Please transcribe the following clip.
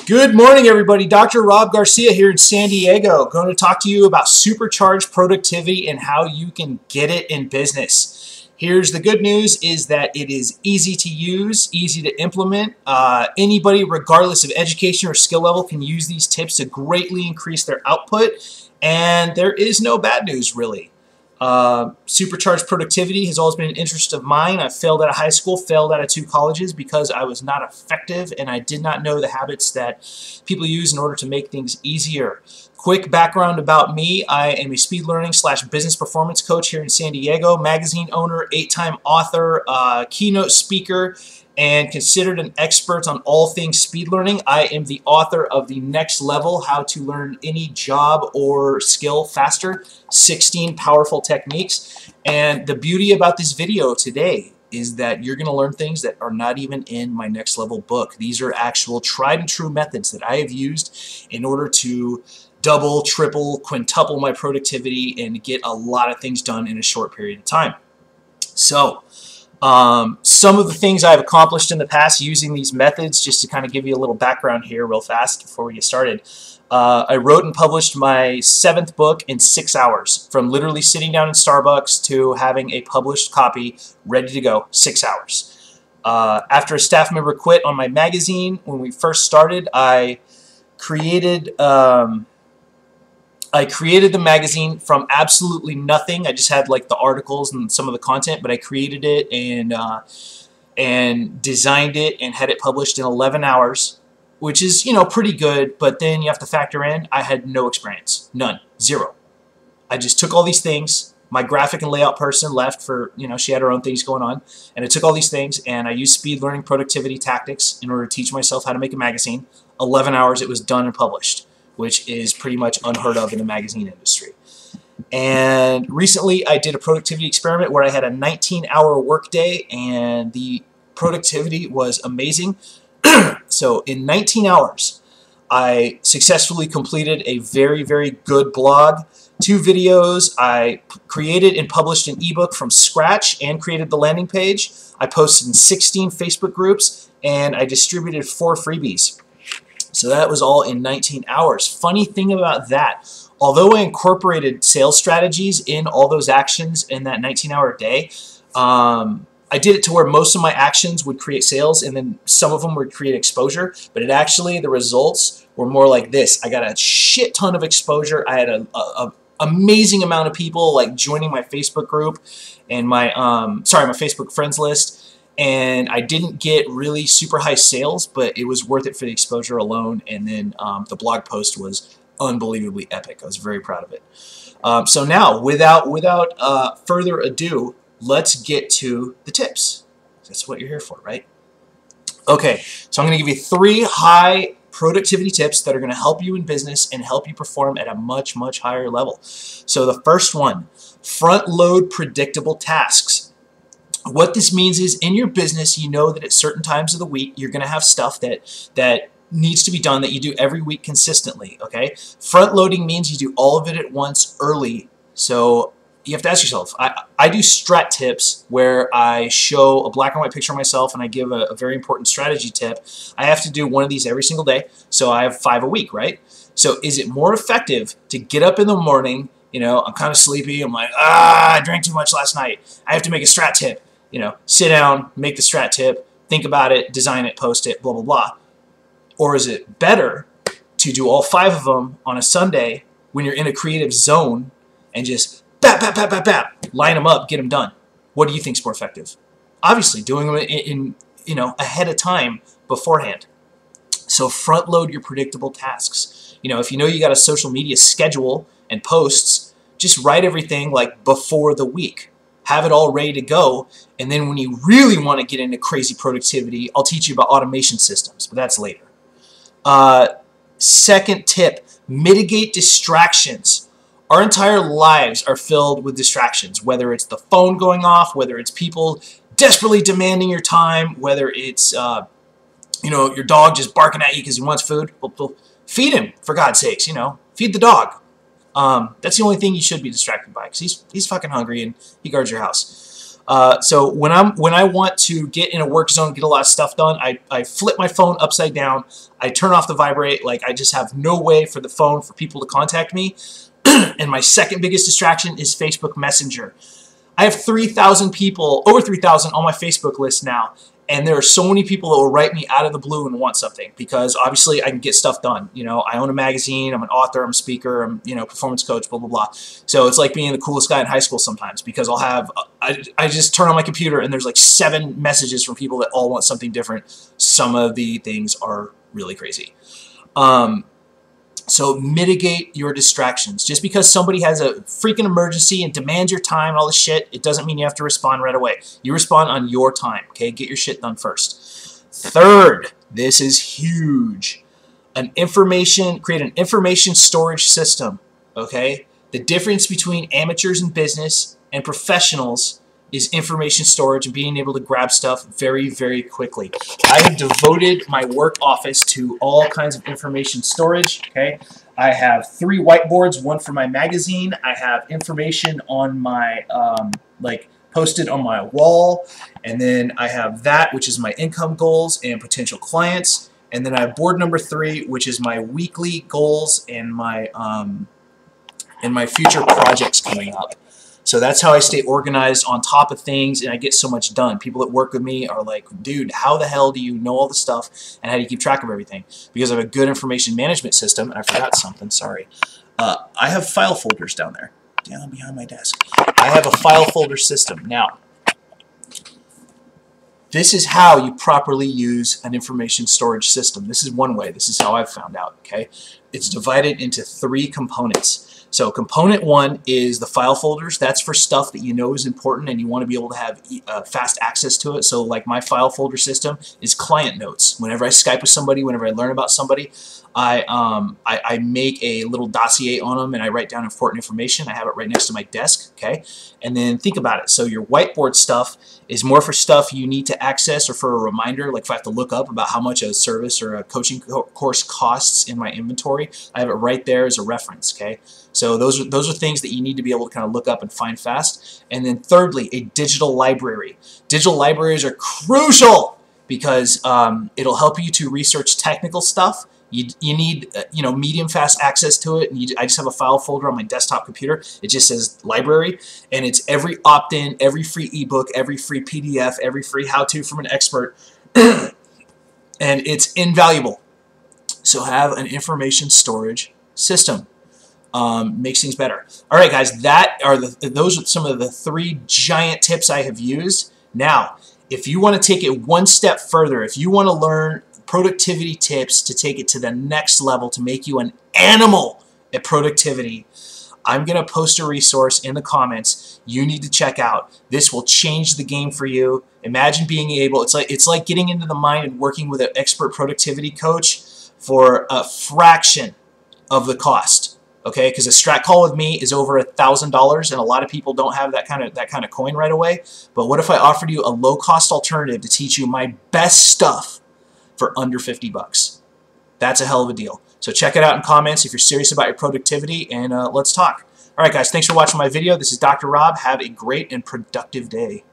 Good morning, everybody. Dr. Rob Garcia here in San Diego. Going to talk to you about supercharged productivity and how you can get it in business. Here's the good news is that it is easy to use, easy to implement. Anybody, regardless of education or skill level, can use these tips to greatly increase their output. And there is no bad news, really. Supercharged productivity has always been an interest of mine. I failed out of high school, failed out of 2 colleges because I was not effective and I did not know the habits that people use in order to make things easier. Quick background about me. I am a speed learning / business performance coach here in San Diego, magazine owner, 8-time author, keynote speaker, and considered an expert on all things speed learning. I am the author of The Next Level, How to Learn Any Job or Skill Faster, 16 Powerful Techniques. And the beauty about this video today is that you're going to learn things that are not even in my Next Level book. These are actual tried and true methods that I have used in order to double, triple, quintuple my productivity and get a lot of things done in a short period of time. So, some of the things I've accomplished in the past using these methods, just to kind of give you a little background here real fast before we get started. I wrote and published my 7th book in 6 hours, from literally sitting down in Starbucks to having a published copy ready to go, 6 hours. After a staff member quit on my magazine when we first started, I created the magazine from absolutely nothing. I just had like the articles and some of the content, but I created it and designed it and had it published in 11 hours, which is, you know, pretty good, but then you have to factor in I had no experience. None. Zero. I just took all these things. My graphic and layout person left for, you know, she had her own things going on, and I took all these things and I used speed learning productivity tactics in order to teach myself how to make a magazine. 11 hours it was done and published, which is pretty much unheard of in the magazine industry. And recently I did a productivity experiment where I had a 19-hour workday and the productivity was amazing. So in 19 hours, I successfully completed a very, very good blog, 2 videos. I created and published an ebook from scratch and created the landing page. I posted in 16 Facebook groups and I distributed 4 freebies. So that was all in 19 hours. Funny thing about that, although I incorporated sales strategies in all those actions in that 19-hour day, I did it to where most of my actions would create sales and then some of them would create exposure, but it actually, the results were more like this. I got a shit ton of exposure. I had a amazing amount of people like joining my Facebook group and my Facebook friends list. And I didn't get really super high sales, but it was worth it for the exposure alone. And then the blog post was unbelievably epic. I was very proud of it. So now, without further ado, let's get to the tips. That's what you're here for, right? Okay, so I'm going to give you 3 high productivity tips that are going to help you in business and help you perform at a much, much higher level. So the first one, front load predictable tasks. What this means is in your business, you know that at certain times of the week, you're going to have stuff that needs to be done that you do every week consistently, okay? Front loading means you do all of it at once early. So you have to ask yourself, I do strat tips where I show a black and white picture of myself and I give a very important strategy tip. I have to do one of these every single day, so I have 5 a week, right? So is it more effective to get up in the morning, you know, I'm kind of sleepy, I'm like, I drank too much last night, I have to make a strat tip. You know, sit down, make the strat tip, think about it, design it, post it, blah, blah, blah. Or is it better to do all 5 of them on a Sunday when you're in a creative zone and just bap, bap, bap, bap, bap, line them up, get them done? What do you think is more effective? Obviously, doing them in you know, ahead of time beforehand. So front load your predictable tasks. You know, if you know you got a social media schedule and posts, just write everything like before the week. Have it all ready to go, and then when you really want to get into crazy productivity, I'll teach you about automation systems, but that's later. Second tip, mitigate distractions. Our entire lives are filled with distractions, whether it's the phone going off, whether it's people desperately demanding your time, whether it's you know, your dog just barking at you because he wants food. Well, feed him, for God's sakes, you know, feed the dog. That's the only thing you should be distracted by because he's fucking hungry and he guards your house. So when I want to get in a work zone, get a lot of stuff done, I flip my phone upside down. I turn off the vibrate. Like, I just have no way for the phone for people to contact me. And my second biggest distraction is Facebook Messenger. I have 3,000 people, over 3,000 on my Facebook list now. And there are so many people that will write me out of the blue and want something, because obviously I can get stuff done. You know, I own a magazine, I'm an author, I'm a speaker, I'm, you know, performance coach, blah, blah, blah. So it's like being the coolest guy in high school sometimes, because I'll have, I just turn on my computer and there's like 7 messages from people that all want something different. Some of the things are really crazy. So mitigate your distractions. Just because somebody has a freaking emergency and demands your time and all this shit, it doesn't mean you have to respond right away. You respond on your time, okay? Get your shit done first. Third, this is huge. Create an information storage system, okay? The difference between amateurs in business and professionals is information storage and being able to grab stuff very, very quickly. I have devoted my work office to all kinds of information storage, okay? I have 3 whiteboards, one for my magazine. I have information on my, like, posted on my wall. And then I have that, which is my income goals and potential clients. And then I have board number 3, which is my weekly goals and my future projects coming up. So that's how I stay organized on top of things, and I get so much done. People that work with me are like, dude, how the hell do you know all the stuff, and how do you keep track of everything? Because I have a good information management system, and I forgot something, sorry. I have file folders down there, down behind my desk. I have a file folder system. Now, this is how you properly use an information storage system. This is one way. This is how I've found out, okay? It's divided into 3 components. So component 1 is the file folders. That's for stuff that you know is important and you want to be able to have fast access to it. So like my file folder system is client notes. Whenever I Skype with somebody, whenever I learn about somebody, I make a little dossier on them and I write down important information. I have it right next to my desk, okay? And then think about it. So your whiteboard stuff is more for stuff you need to access or for a reminder, like if I have to look up about how much a service or a coaching course costs in my inventory, I have it right there as a reference, okay? So those are things that you need to be able to kind of look up and find fast. And then thirdly, a digital library. Digital libraries are crucial because it'll help you to research technical stuff. You need you know, medium fast access to it. And I just have a file folder on my desktop computer. It just says library, and it's every opt-in, every free ebook, every free PDF, every free how-to from an expert, and it's invaluable. So have an information storage system. Makes things better. All right, guys, those are some of the 3 giant tips I have used. Now, if you want to take it one step further, if you want to learn productivity tips to take it to the next level, to make you an animal at productivity, I'm going to post a resource in the comments you need to check out. This will change the game for you. Imagine being able, it's like getting into the mind and working with an expert productivity coach for a fraction of the cost. Okay, because a strat call with me is over $1,000, and a lot of people don't have that kind of coin right away. But what if I offered you a low-cost alternative to teach you my best stuff for under 50 bucks? That's a hell of a deal. So check it out in comments if you're serious about your productivity, and let's talk. All right, guys, thanks for watching my video. This is Dr. Rob. Have a great and productive day.